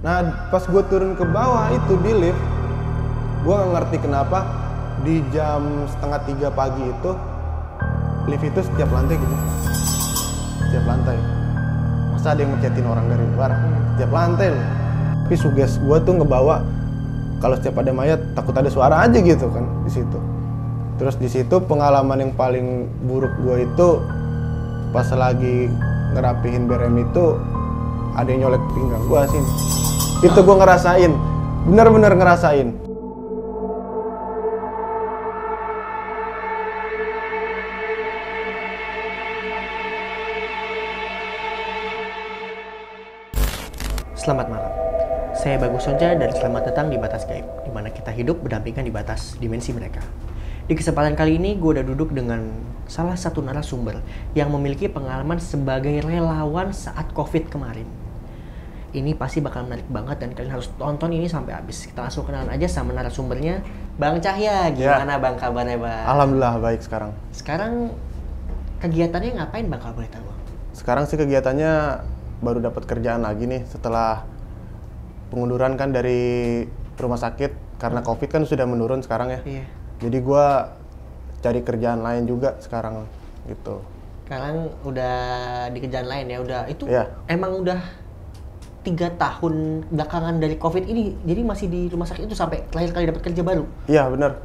Nah pas gue turun ke bawah itu di lift, gue nggak ngerti kenapa di jam 2:30 pagi itu lift itu setiap lantai gitu, setiap lantai. Masa ada yang ngechatin orang dari luar? Setiap lantai loh. Tapi suges gue tuh ngebawa kalau setiap ada mayat takut ada suara aja gitu kan di situ. Terus di situ pengalaman yang paling buruk gue itu pas lagi ngerapihin berem itu ada yang nyolek pinggang gue sih. Itu gue ngerasain, bener-bener ngerasain. Selamat malam, saya Bagus Sonja dan selamat datang di Batas Gaib, di mana kita hidup berdampingan di batas dimensi mereka. Di kesempatan kali ini, gue udah duduk dengan salah satu narasumber yang memiliki pengalaman sebagai relawan saat COVID kemarin. Ini pasti bakal menarik banget dan kalian harus tonton ini sampai habis. Kita langsung kenalan aja sama narasumbernya, Bang Cahya. Gimana Bang kabarnya Bang? Alhamdulillah baik sekarang. Sekarang kegiatannya ngapain Bang kalau boleh tahu? Sekarang sih kegiatannya baru dapat kerjaan lagi nih setelah pengunduran kan dari rumah sakit karena COVID kan sudah menurun sekarang ya. Iya. Jadi gue cari kerjaan lain juga sekarang gitu. Sekarang udah di kerjaan lain ya, udah itu Iya. emang udah 3 tahun belakangan dari COVID ini, jadi masih di rumah sakit itu sampai terakhir kali dapat kerja baru. Iya benar.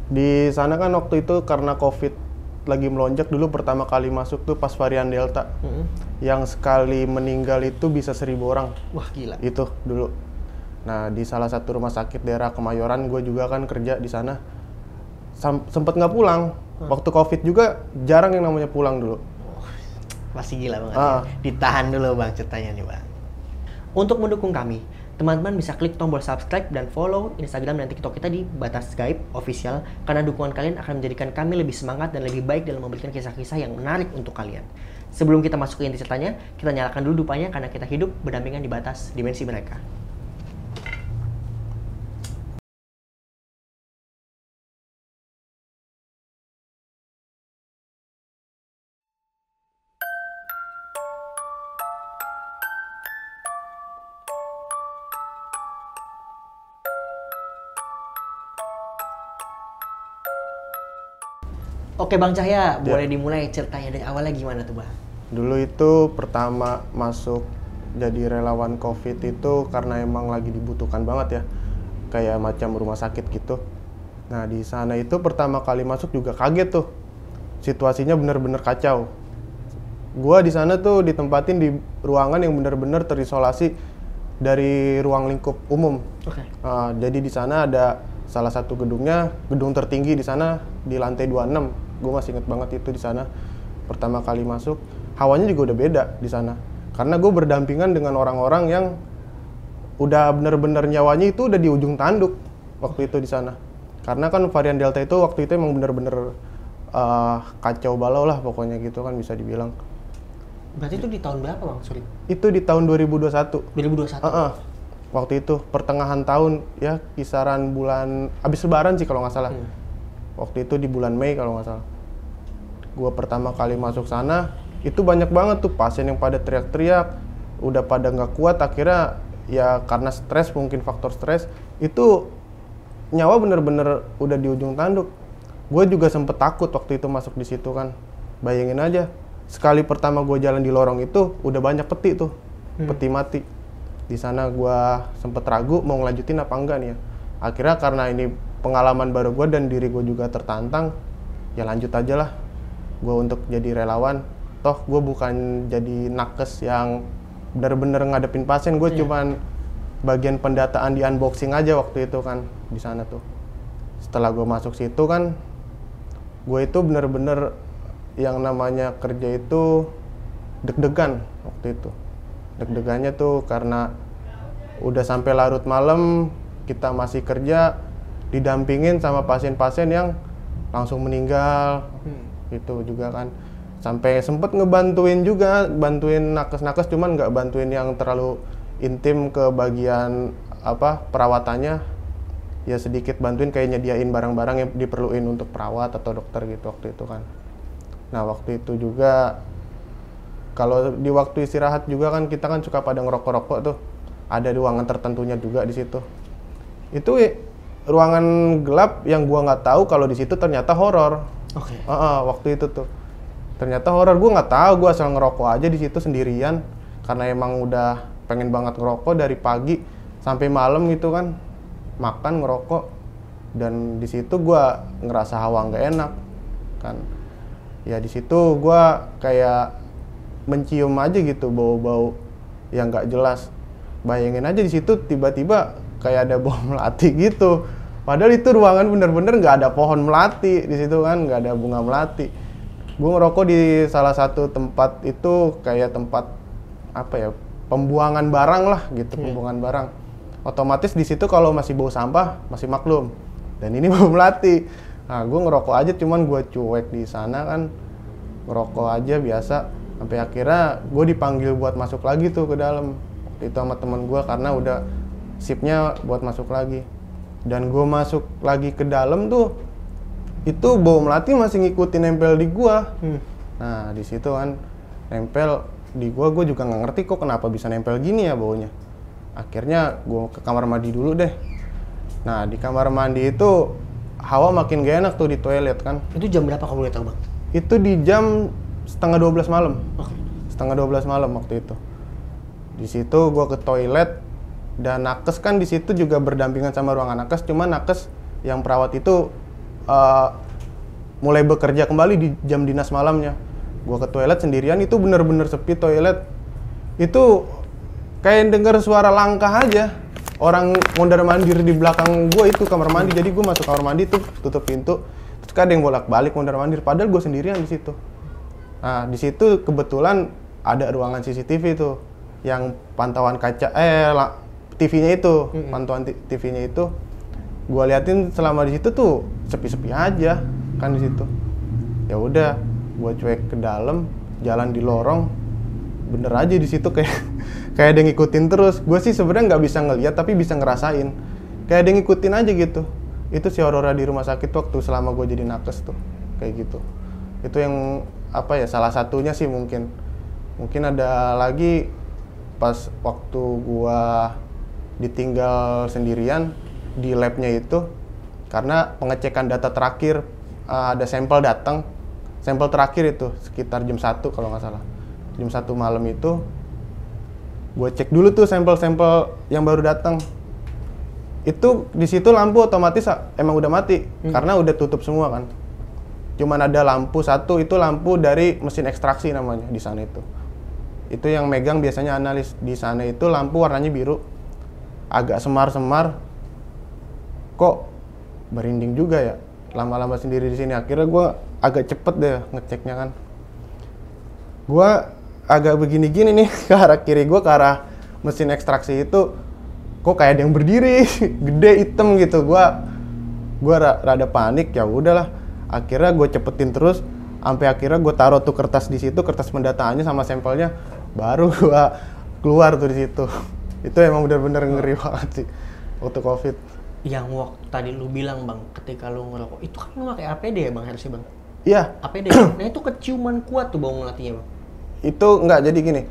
Di sana kan waktu itu karena COVID lagi melonjak dulu pertama kali masuk tuh pas varian Delta. Yang sekali meninggal itu bisa 1.000 orang. Wah gila. Itu dulu. Nah di salah satu rumah sakit daerah Kemayoran gue juga kan kerja di sana. Sempet nggak pulang. Waktu COVID juga jarang yang namanya pulang dulu. Pasti gila banget ya. Ditahan dulu Bang ceritanya nih Bang. Untuk mendukung kami, teman-teman bisa klik tombol subscribe dan follow Instagram dan TikTok kita di Batas Gaib Official, karena dukungan kalian akan menjadikan kami lebih semangat dan lebih baik dalam memberikan kisah-kisah yang menarik untuk kalian. Sebelum kita masuk ke inti ceritanya, kita nyalakan dulu dupanya karena kita hidup berdampingan di batas dimensi mereka. Oke Bang Cahya, boleh dimulai ceritanya dari awalnya gimana tuh Bang? Dulu itu pertama masuk jadi relawan COVID itu karena emang lagi dibutuhkan banget ya. Kayak macam rumah sakit gitu. Nah di sana itu pertama kali masuk juga kaget tuh. Situasinya bener-bener kacau. Gua di sana tuh ditempatin di ruangan yang bener-bener terisolasi dari ruang lingkup umum. Oke. Jadi di sana ada salah satu gedungnya, gedung tertinggi di sana di lantai 26. Gue masih inget banget itu di sana. Pertama kali masuk, hawanya juga udah beda di sana. Karena gue berdampingan dengan orang-orang yang udah bener-bener nyawanya itu udah di ujung tanduk waktu itu di sana. Karena kan varian Delta itu waktu itu emang bener-bener kacau balau lah pokoknya gitu kan bisa dibilang. Berarti itu di tahun berapa Bang? Sorry. Itu di tahun 2021. 2021? Waktu itu pertengahan tahun ya, kisaran bulan habis lebaran sih kalau nggak salah. Waktu itu di bulan Mei kalau nggak salah. Gua pertama kali masuk sana itu banyak banget tuh pasien yang pada teriak-teriak, udah pada nggak kuat akhirnya ya karena stres, mungkin faktor stres itu nyawa bener-bener udah di ujung tanduk. Gue juga sempet takut waktu itu masuk di situ kan. Bayangin aja, sekali pertama gue jalan di lorong itu udah banyak peti tuh, peti mati. Di sana gue sempet ragu mau ngelanjutin apa enggak nih ya. Akhirnya karena ini pengalaman baru gue dan diri gue juga tertantang, ya lanjut aja lah gue untuk jadi relawan. Toh gue bukan jadi nakes yang bener-bener ngadepin pasien, gue cuman bagian pendataan di unboxing aja waktu itu kan di sana tuh. Setelah gue masuk situ kan, gue itu bener-bener yang namanya kerja itu deg-degan waktu itu. Deg-degannya tuh karena udah sampai larut malam kita masih kerja didampingin sama pasien-pasien yang langsung meninggal. Itu juga kan sampai sempet ngebantuin juga, bantuin nakes-nakes cuman nggak bantuin yang terlalu intim ke bagian apa perawatannya, ya sedikit bantuin kayak nyediain barang-barang yang diperluin untuk perawat atau dokter gitu waktu itu kan. Nah waktu itu juga kalau di waktu istirahat juga kan kita kan suka pada ngerokok-rokok tuh. ada ruangan tertentunya juga di situ. Itu ruangan gelap yang gua nggak tahu kalau di situ ternyata horor. Oke. Waktu itu tuh ternyata horor, gua nggak tahu, gua asal ngerokok aja di situ sendirian karena emang udah pengen banget ngerokok dari pagi sampai malam gitu kan, makan ngerokok, dan di situ gua ngerasa hawa nggak enak kan. Ya di situ gua kayak mencium aja gitu bau-bau yang nggak jelas. Bayangin aja di situ tiba-tiba kayak ada bau melati gitu. Padahal itu ruangan bener-bener nggak ada pohon melati di situ kan, nggak ada bunga melati. Gue ngerokok di salah satu tempat itu kayak tempat apa ya, pembuangan barang lah gitu, pembuangan barang. Otomatis di situ kalau masih bau sampah masih maklum. Dan ini bau melati. Nah, gue ngerokok aja, cuman gue cuek di sana kan, ngerokok aja biasa. Sampai akhirnya gue dipanggil buat masuk lagi tuh ke dalam. Waktu itu sama temen gue karena udah shiftnya buat masuk lagi. Dan gue masuk lagi ke dalam tuh, itu bau melati masih ngikutin nempel di gue. Nah di situ kan nempel di gue juga nggak ngerti kok kenapa bisa nempel gini ya baunya. Akhirnya gue ke kamar mandi dulu deh. Nah di kamar mandi itu hawa makin gak enak tuh di toilet kan. Itu jam berapa kamu lihat, Bang? Itu di jam setengah 12 malam. Oke. Setengah 12 malam waktu itu. Di situ gue ke toilet dan nakes kan di situ juga berdampingan sama ruangan nakes. Cuma nakes yang perawat itu mulai bekerja kembali di jam dinas malamnya. Gue ke toilet sendirian, itu bener-bener sepi toilet. Itu kayak denger suara langkah aja. Orang mondar-mandir di belakang gue itu kamar mandi. Jadi gue masuk kamar mandi tuh tutup pintu. Terus ada yang bolak-balik mondar-mandir. Padahal gue sendirian di situ. Nah di situ kebetulan ada ruangan CCTV tuh yang pantauan kaca TV-nya itu, pantauan TV-nya itu. Gua liatin selama di situ tuh sepi-sepi aja kan di situ. Ya udah, gua cuek ke dalam, jalan di lorong, bener aja di situ kayak ada yang ngikutin terus. Gua sih sebenarnya nggak bisa ngeliat tapi bisa ngerasain. Kayak ada yang ngikutin aja gitu. Itu si Aurora di rumah sakit waktu selama gua jadi nakes tuh, kayak gitu. Itu yang apa ya, salah satunya sih mungkin. Mungkin ada lagi pas waktu gua ditinggal sendirian di labnya itu karena pengecekan data terakhir, ada sampel datang, sampel terakhir itu sekitar jam 1 kalau nggak salah, jam 1 malam itu gue cek dulu tuh sampel-sampel yang baru datang. Itu di situ lampu otomatis emang udah mati karena udah tutup semua kan, cuman ada lampu satu, itu lampu dari mesin ekstraksi namanya di sana itu yang megang biasanya analis di sana. Itu lampu warnanya biru, agak semar-semar, kok merinding juga ya lama-lama sendiri di sini. Akhirnya gue agak cepet deh ngeceknya kan, gue agak begini-gini nih ke arah kiri gue, ke arah mesin ekstraksi itu, kok kayak ada yang berdiri gede hitam gitu. Gue rada panik, ya udahlah. Akhirnya gue cepetin terus sampai akhirnya gue taruh tuh kertas di situ, kertas pendataannya sama sampelnya, baru gue keluar tuh di situ. Itu emang bener-bener ngeri banget sih waktu COVID. Yang waktu tadi lu bilang, Bang, ketika lu ngerokok, itu kan lu pakai APD ya, Bang, harusnya, Bang? Iya. APD. Nah itu keciuman kuat tuh bau melatinya, Bang. Itu enggak, jadi gini.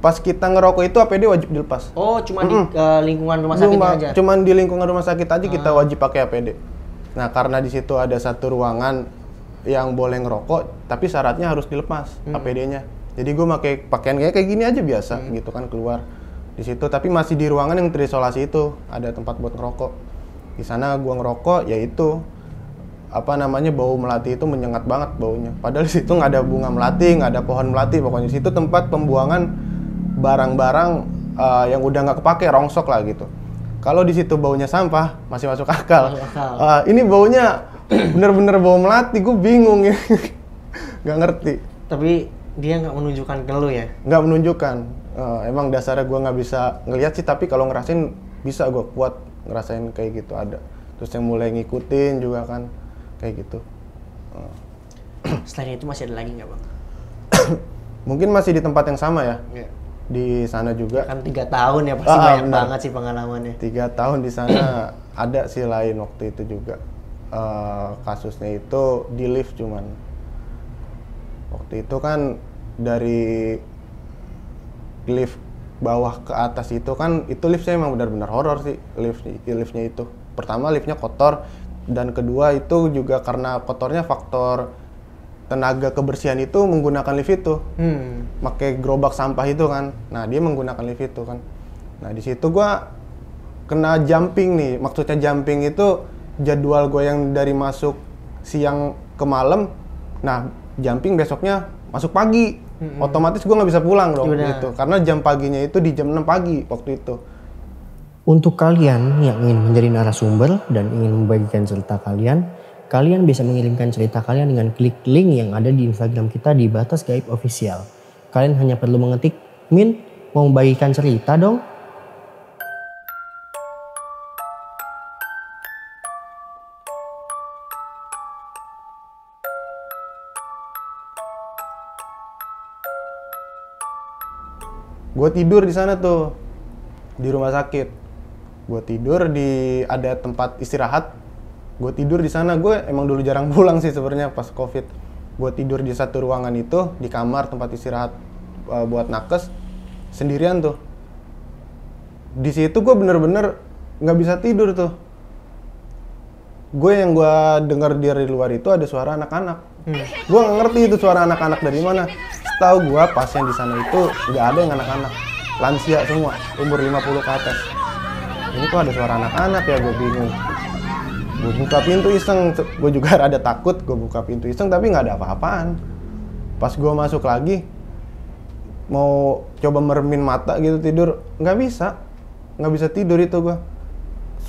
Pas kita ngerokok itu APD wajib dilepas. Oh, cuma di lingkungan rumah sakit aja? Cuman di lingkungan rumah sakit aja kita wajib pakai APD. Nah, karena di situ ada satu ruangan yang boleh ngerokok, tapi syaratnya harus dilepas APD-nya. Jadi gue pakai pakaian kayak gini aja biasa gitu kan, keluar di situ. Tapi masih di ruangan yang terisolasi itu, ada tempat buat ngerokok. Di sana gue ngerokok, yaitu apa namanya, bau melati itu menyengat banget baunya. Padahal di situ nggak ada bunga melati, nggak ada pohon melati. Pokoknya di situ tempat pembuangan barang-barang yang udah nggak kepake, rongsok lah gitu. Kalau di situ baunya sampah, masih masuk akal. Ini baunya bener-bener bau melati, gue bingung ya, nggak ngerti. Tapi dia nggak menunjukkan ke lu ya? Nggak menunjukkan. Emang dasarnya gue nggak bisa ngelihat sih, tapi kalau ngerasain bisa, gue kuat ngerasain kayak gitu ada. Terus yang mulai ngikutin juga kan, kayak gitu. Selain itu masih ada lagi nggak, Bang? Mungkin masih di tempat yang sama ya? Iya. Di sana juga. Kan 3 tahun ya, pasti banyak banget sih pengalamannya. 3 tahun di sana. Ada sih lain waktu itu juga. Kasusnya itu di lift cuman. Waktu itu kan dari lift bawah ke atas itu kan, itu liftnya emang benar-benar horor sih. Liftnya itu pertama liftnya kotor, dan kedua itu juga karena kotornya faktor tenaga kebersihan itu menggunakan lift itu. Pakai gerobak sampah itu kan. Nah, dia menggunakan lift itu kan. Nah, di situ gua kena jumping nih. Maksudnya jumping itu jadwal gue yang dari masuk siang ke malam. Nah, jumping besoknya masuk pagi. Otomatis gue nggak bisa pulang dong gitu. Karena jam paginya itu di jam 6 pagi waktu itu. Untuk kalian yang ingin menjadi narasumber dan ingin membagikan cerita kalian, kalian bisa mengirimkan cerita kalian dengan klik link yang ada di Instagram kita di Batas Gaib Official. Kalian hanya perlu mengetik, "Min, mau membagikan cerita dong?" Gue tidur di sana tuh, di rumah sakit. Gue tidur di ada tempat istirahat. Gue tidur di sana. Gue emang dulu jarang pulang sih sebenarnya pas COVID. Gue tidur di satu ruangan itu, di kamar tempat istirahat buat nakes, sendirian tuh. Di situ gue bener-bener nggak bisa tidur tuh. Gue yang gue dengar dari luar itu ada suara anak-anak. Gue nggak ngerti itu suara anak-anak dari mana. Tahu gue pasien di sana itu nggak ada yang anak-anak, lansia semua, umur 50 ke atas. Ini kok ada suara anak-anak ya, gue bingung. Gue buka pintu iseng, gue juga rada takut. Gue buka pintu iseng tapi nggak ada apa-apaan. Pas gue masuk lagi, mau coba meremin mata gitu tidur, nggak bisa tidur itu gue.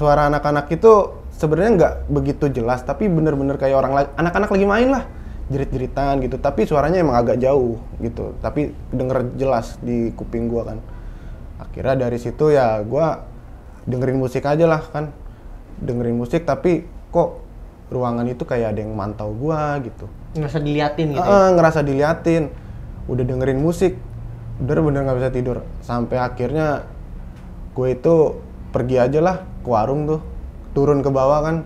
Suara anak-anak itu sebenarnya nggak begitu jelas, tapi bener-bener kayak anak-anak lagi main lah. Jerit-jeritan gitu, tapi suaranya emang agak jauh gitu, tapi denger jelas di kuping gua kan. Akhirnya dari situ ya gua dengerin musik aja lah kan, dengerin musik tapi kok ruangan itu kayak ada yang mantau gua gitu. Ngerasa diliatin gitu ya? Ngerasa diliatin, udah dengerin musik, bener-bener nggak bisa tidur. Sampai akhirnya gue itu pergi aja lah ke warung tuh, turun ke bawah kan.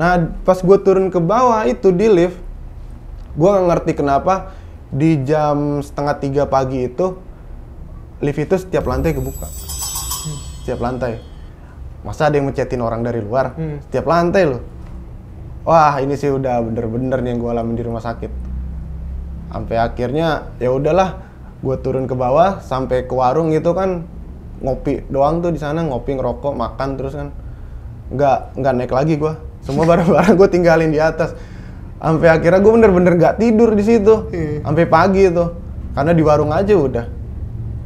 Nah pas gue turun ke bawah itu di lift, gue nggak ngerti kenapa di jam 2:30 pagi itu lift itu setiap lantai kebuka. Setiap lantai. Masa ada yang mencetin orang dari luar? Setiap lantai loh. Wah, ini sih udah bener-bener nih yang gue alami di rumah sakit. Sampai akhirnya ya udahlah, gue turun ke bawah sampai ke warung gitu kan, ngopi doang tuh di sana, ngopi, ngerokok, makan terus kan. Nggak naik lagi gue. Semua barang-barang gue tinggalin di atas. Sampai akhirnya gue bener-bener nggak tidur di situ, sampai pagi itu, karena di warung aja udah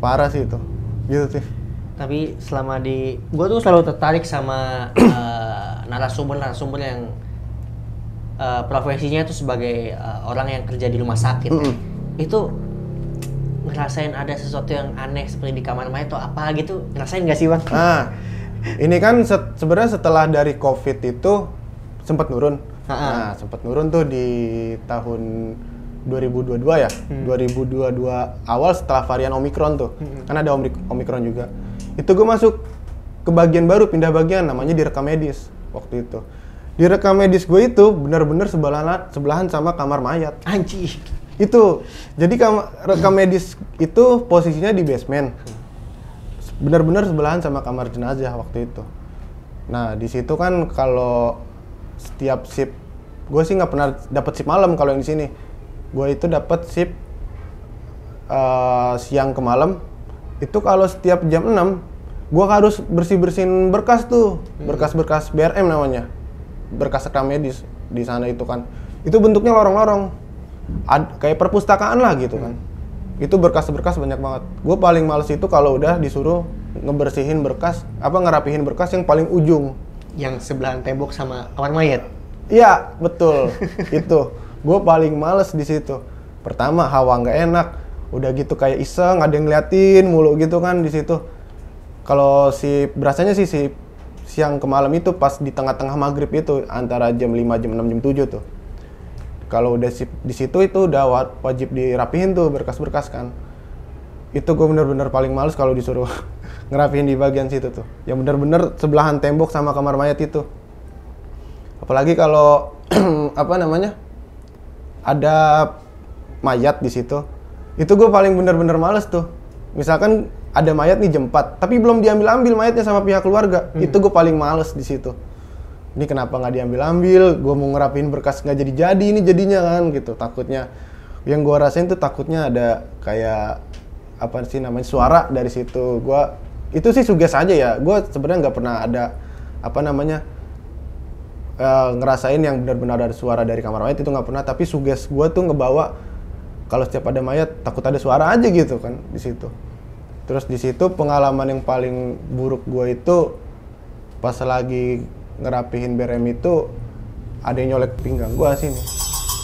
parah sih itu, gitu sih. Tapi selama gue tuh selalu tertarik sama narasumber yang profesinya itu sebagai orang yang kerja di rumah sakit. Itu ngerasain ada sesuatu yang aneh seperti di kamar mayat atau apa gitu, ngerasain nggak sih bang? Nah, ini kan sebenarnya setelah dari COVID itu sempat nurun. Nah, sempat nurun tuh di tahun 2022 ya. 2022 awal setelah varian Omikron tuh. Kan ada Omikron juga. Itu gue masuk ke bagian baru, pindah bagian, namanya direkam medis waktu itu. Di rekam medis gue itu benar-benar sebelahan sama kamar mayat. Anjir. Itu. Jadi rekam medis itu posisinya di basement. Benar-benar sebelahan sama kamar jenazah waktu itu. Nah, di situ kan kalau setiap shift, gue sih nggak pernah dapat shift malam kalau yang di sini. Gue itu dapat shift siang ke malam. Itu kalau setiap jam 6, gue harus bersih-bersihin berkas tuh, berkas-berkas BRM namanya, berkas rekam medis di sana itu kan. Itu bentuknya lorong-lorong, kayak perpustakaan lah gitu kan. Itu berkas-berkas banyak banget. Gue paling males itu kalau udah disuruh ngebersihin berkas, ngerapihin berkas yang paling ujung. Yang sebelahan tembok sama kamar mayat? Iya, betul. Itu. Gue paling males di situ. Pertama, hawa nggak enak. Udah gitu kayak iseng, ada yang ngeliatin mulu gitu kan di situ. Kalau berasanya sih siang ke malam itu pas di tengah-tengah maghrib itu, antara jam 5, jam 6, jam 7 tuh. Kalau udah di situ itu udah wajib dirapihin tuh berkas-berkas kan. Itu gue bener-bener paling males kalau disuruh ngerapihin di bagian situ tuh. Yang bener-bener sebelahan tembok sama kamar mayat itu. Apalagi kalau ada mayat di situ. Itu gue paling bener-bener males tuh. Misalkan ada mayat nih jam 4, tapi belum diambil-ambil mayatnya sama pihak keluarga. Itu gue paling males di situ. Ini kenapa nggak diambil-ambil? Gue mau ngerapiin berkas nggak jadi ini jadinya kan gitu. Takutnya yang gue rasain tuh takutnya ada kayak apa sih namanya suara dari situ. Itu sih suges aja ya. Gue sebenarnya nggak pernah ada apa namanya ngerasain yang benar-benar ada suara dari kamar mayat, itu nggak pernah. Tapi suges gue tuh ngebawa kalau setiap ada mayat takut ada suara aja gitu kan di situ. Terus di situ pengalaman yang paling buruk gue itu pas lagi ngerapihin berem itu ada yang nyolek pinggang gue sini.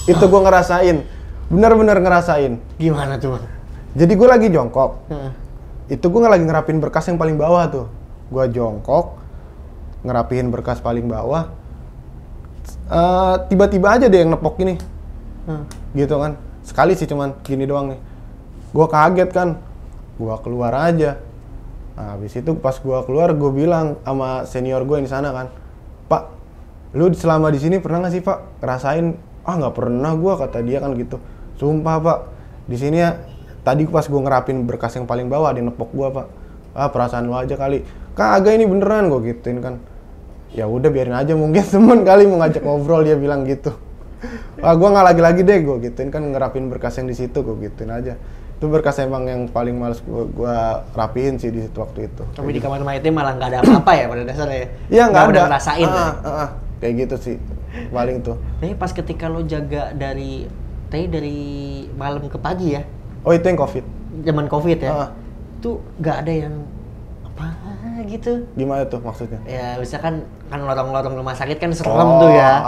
Itu gue ngerasain, benar-benar ngerasain. Gimana tuh, Bang? Jadi gue lagi jongkok. Itu gue lagi ngerapihin berkas yang paling bawah tuh. Gue jongkok, ngerapihin berkas paling bawah. Tiba-tiba aja deh yang nepok gini. Gitu kan. Sekali sih cuman gini doang nih. Gue kaget kan. Gue keluar aja. Nah, habis itu pas gue keluar, gue bilang sama senior gue yang di sana kan, Pak, lu selama di sini pernah nggak sih Pak ngerasain? Ah nggak pernah gue, kata dia kan gitu. Sumpah Pak, di sini ya tadi pas gue ngerapin berkas yang paling bawah ada yang nepok gue Pak. Ah perasaan lu aja kali. Kagak ini beneran, gue gituin kan. Ya udah biarin aja, mungkin temen kali mau ngajak ngobrol, dia bilang gitu. Ah gue nggak lagi deh, gue gituin kan, ngerapin berkas yang di situ, gue gituin aja. Itu berkas emang yang paling males gue rapihin sih di situ waktu itu. Tapi di kamar mayatnya malah nggak ada apa-apa ya pada dasarnya? Iya nggak ada. Ngerasain kayak gitu sih paling tuh. Tapi pas ketika lo jaga dari malam ke pagi ya? Oh itu yang COVID. Zaman COVID ya? Itu nggak ada yang apa gitu? Gimana tuh maksudnya? Ya misalkan kan lorong-lorong rumah sakit kan serem tuh ya.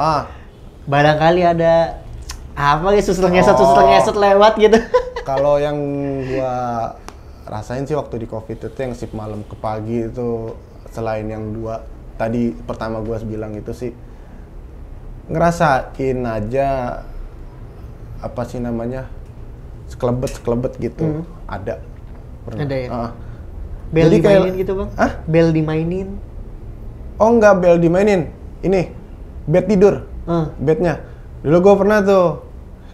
Barangkali ada apa ya, suster ngesot lewat gitu. Kalau yang gua rasain sih waktu di COVID itu yang shift malam ke pagi itu, selain yang dua tadi pertama gua bilang itu sih, ngerasain aja apa sih namanya, sekelebet gitu. Ada pernah. Ada ya? Bel dimainin gitu Bang? Bel dimainin? Oh enggak bel dimainin, ini bed tidur, bednya. Dulu gua pernah tuh.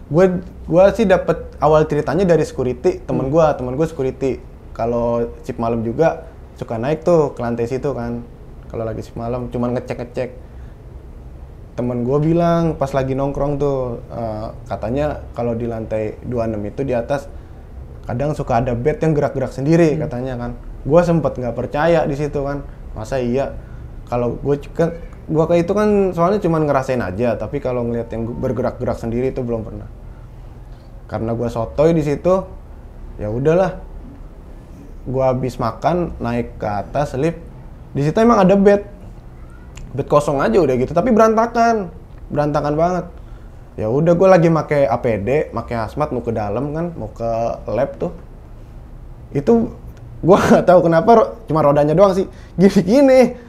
Gue sih dapet awal ceritanya dari security, temen gue security. Kalau shift malam juga suka naik tuh ke lantai situ kan. Kalau lagi shift malam cuman ngecek. Temen gue bilang pas lagi nongkrong tuh, katanya kalau di lantai 26 itu di atas kadang suka ada bed yang gerak-gerak sendiri katanya kan. Gue sempet nggak percaya di situ kan. Masa iya? Kalau gue kayak itu kan soalnya cuma ngerasain aja, tapi kalau ngeliat yang bergerak-gerak sendiri itu belum pernah. Karena gue sotoy di situ, ya udahlah. Gue habis makan naik ke atas lift, di situ emang ada bed kosong aja udah gitu, tapi berantakan banget. Ya udah gue lagi pakai APD, pakai hazmat mau ke dalam kan, mau ke lab tuh. Itu gue nggak tahu kenapa cuma rodanya doang sih gini.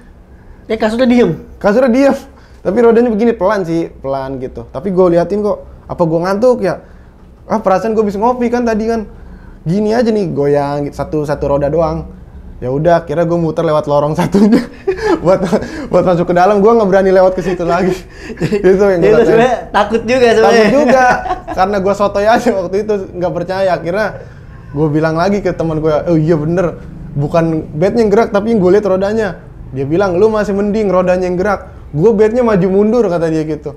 Kasurnya diem? Kasurnya diem, tapi rodanya begini pelan gitu. Tapi gue liatin kok, apa gue ngantuk ya? Perasaan gue bisa ngopi kan tadi kan. Gini aja nih, goyang satu roda doang. Ya udah, akhirnya gue muter lewat lorong satunya buat masuk ke dalam. Gue nggak berani lewat ke situ lagi. Itu yang gue sebenarnya takut juga sebenarnya. Takut juga, karena gue sotoy aja waktu itu, nggak percaya. Akhirnya gue bilang lagi ke teman gue, oh iya bener, bukan bednya yang gerak tapi yang gue liat rodanya. Dia bilang, lu masih mending rodanya yang gerak. Gue bednya maju mundur, kata dia gitu.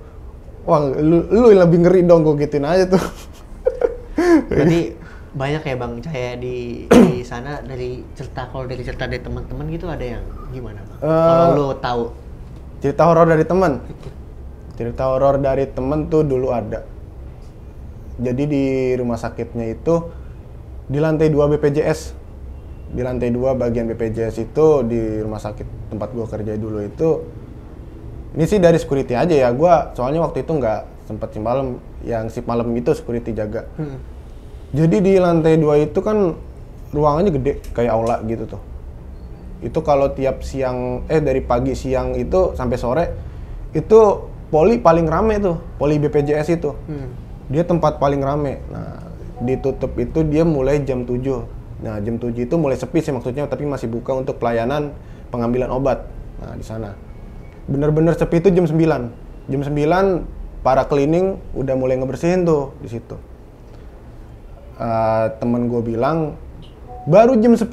Wah, lu yang lebih ngeri dong, gue gituin aja tuh. Jadi banyak ya Bang Cahaya di sana dari cerita dari teman-teman gitu, ada yang gimana Bang? Kalau lu tahu. Cerita horor dari teman. Cerita horor dari teman tuh dulu ada. Jadi di rumah sakitnya itu di lantai 2 BPJS. Di lantai 2 bagian BPJS itu di rumah sakit tempat gua kerja dulu itu, ini sih dari security aja ya, gua soalnya waktu itu nggak sempet shift malam, yang shift malam itu security jaga. Jadi di lantai 2 itu kan ruangannya gede kayak aula gitu tuh. Itu kalau tiap siang, dari pagi siang itu sampai sore itu poli paling rame tuh, poli BPJS itu. Dia tempat paling rame. Nah, ditutup itu dia mulai jam 7. Nah, jam 7 itu mulai sepi sih maksudnya, tapi masih buka untuk pelayanan pengambilan obat. Nah, di sana. Bener-bener sepi itu jam 9. Jam 9 para cleaning udah mulai ngebersihin tuh di situ. Temen gue bilang, baru jam 10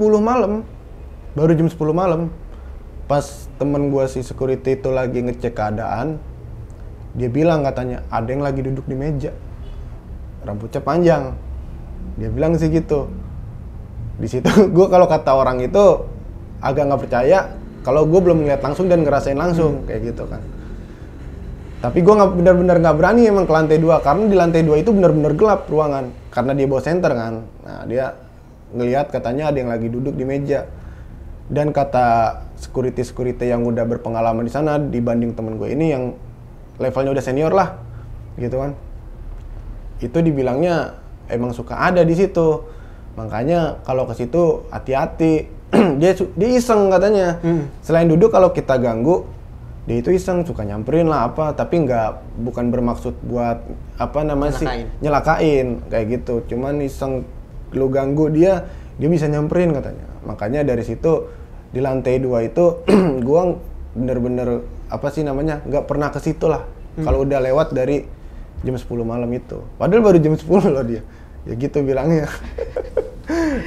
malam. Pas temen gue si security itu lagi ngecek keadaan, dia bilang katanya ada yang lagi duduk di meja, rambutnya panjang. Dia bilang sih gitu. Di situ gue kalau kata orang itu agak nggak percaya kalau gue belum ngeliat langsung dan ngerasain langsung kayak gitu kan. Tapi gue benar-benar nggak berani emang ke lantai 2 karena di lantai 2 itu benar-benar gelap ruangan karena dia bawa senter kan. Nah dia ngelihat katanya ada yang lagi duduk di meja. Dan kata security yang udah berpengalaman di sana dibanding temen gue ini yang levelnya udah senior lah, gitu kan. Itu dibilangnya emang suka ada di situ. Makanya kalau ke situ hati-hati. dia iseng katanya. Selain duduk kalau kita ganggu, dia itu iseng suka nyamperin lah apa, tapi bukan bermaksud buat apa namanya sih nyelakain kayak gitu. Cuman iseng lu ganggu dia bisa nyamperin katanya. Makanya dari situ di lantai 2 itu gua bener-bener apa sih namanya nggak pernah ke situ lah. Kalau udah lewat dari jam 10 malam itu. Padahal baru jam 10 loh dia. Ya gitu bilangnya.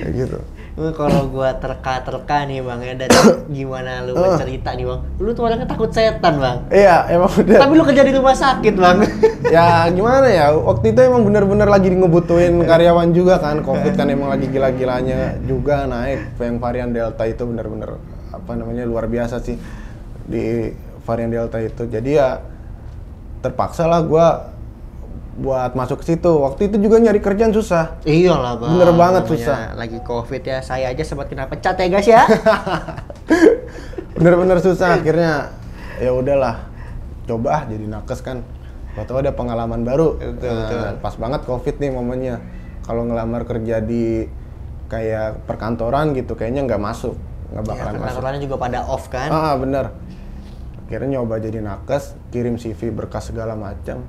Kayak gitu. Kalau gua terka nih bang ya, dan gimana lu bercerita nih bang, lu tuh orangnya takut setan bang. Iya emang udah. Tapi lu kerja di rumah sakit bang. Ya gimana ya, waktu itu emang bener-bener lagi ngebutuhin karyawan juga kan, COVID kan emang lagi gila-gilanya juga naik, yang varian Delta itu bener-bener apa namanya luar biasa sih di varian Delta itu. Jadi ya terpaksa lah gua buat masuk ke situ. Waktu itu juga nyari kerjaan susah. Iyalah bang. Bener banget susah. Lagi COVID ya, saya aja sempat kena pecat ya guys ya. Bener-bener susah. Akhirnya ya udahlah, coba jadi nakes kan. Waktu ada pengalaman baru. Betul. Pas banget COVID nih momennya. Kalau ngelamar kerja di kayak perkantoran gitu, kayaknya nggak masuk, nggak bakalan masuk. Perkantorannya juga pada off kan? Bener. Akhirnya nyoba jadi nakes, kirim CV berkas segala macam.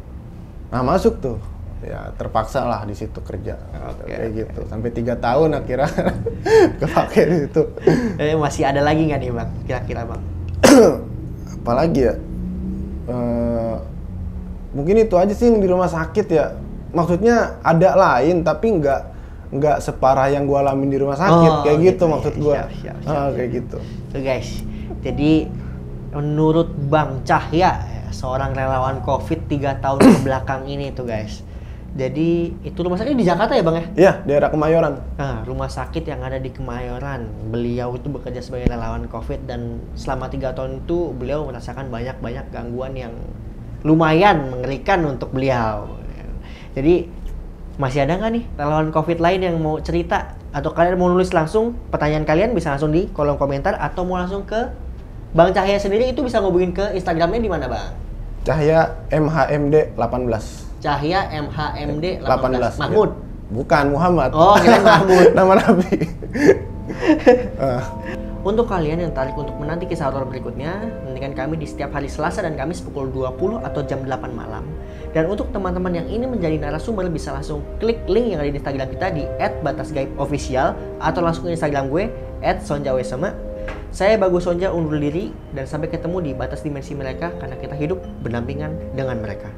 Nah masuk tuh, ya terpaksa lah di situ kerja, kayak gitu. Sampai 3 tahun akhirnya kepake di situ. Masih ada lagi nggak nih bang, kira-kira bang? Apalagi ya, mungkin itu aja sih yang di rumah sakit ya. Maksudnya ada lain tapi nggak separah yang gua alamin di rumah sakit, kayak gitu maksud gua. Siap. Kayak gitu. Tuh guys, jadi menurut Bang Cahya, seorang relawan COVID 3 tahun ke belakang ini tuh guys. Jadi itu rumah sakit di Jakarta ya bang ya? Iya, daerah Kemayoran. Nah, rumah sakit yang ada di Kemayoran. Beliau itu bekerja sebagai relawan COVID dan selama 3 tahun itu beliau merasakan banyak gangguan yang lumayan mengerikan untuk beliau. Jadi masih ada nggak nih relawan COVID lain yang mau cerita? Atau kalian mau nulis langsung pertanyaan kalian bisa langsung di kolom komentar atau mau langsung ke Bang Cahya sendiri itu bisa ngubungin ke Instagramnya di mana bang? Cahya MHMD 18. Cahya MHMD 18. Mahmud? Bukan, Muhammad. Oh, kirain Mahmud. Nama Nabi. Untuk kalian yang tertarik untuk menanti kisah horor berikutnya, nantikan kami di setiap hari Selasa dan Kamis pukul 20 atau jam 8 malam. Dan untuk teman-teman yang ingin menjadi narasumber bisa langsung klik link yang ada di Instagram kita di @batasgaibofficial atau langsung ke Instagram gue @sonjawesema. Saya Bagus Sonja undur diri dan sampai ketemu di batas dimensi mereka karena kita hidup berdampingan dengan mereka.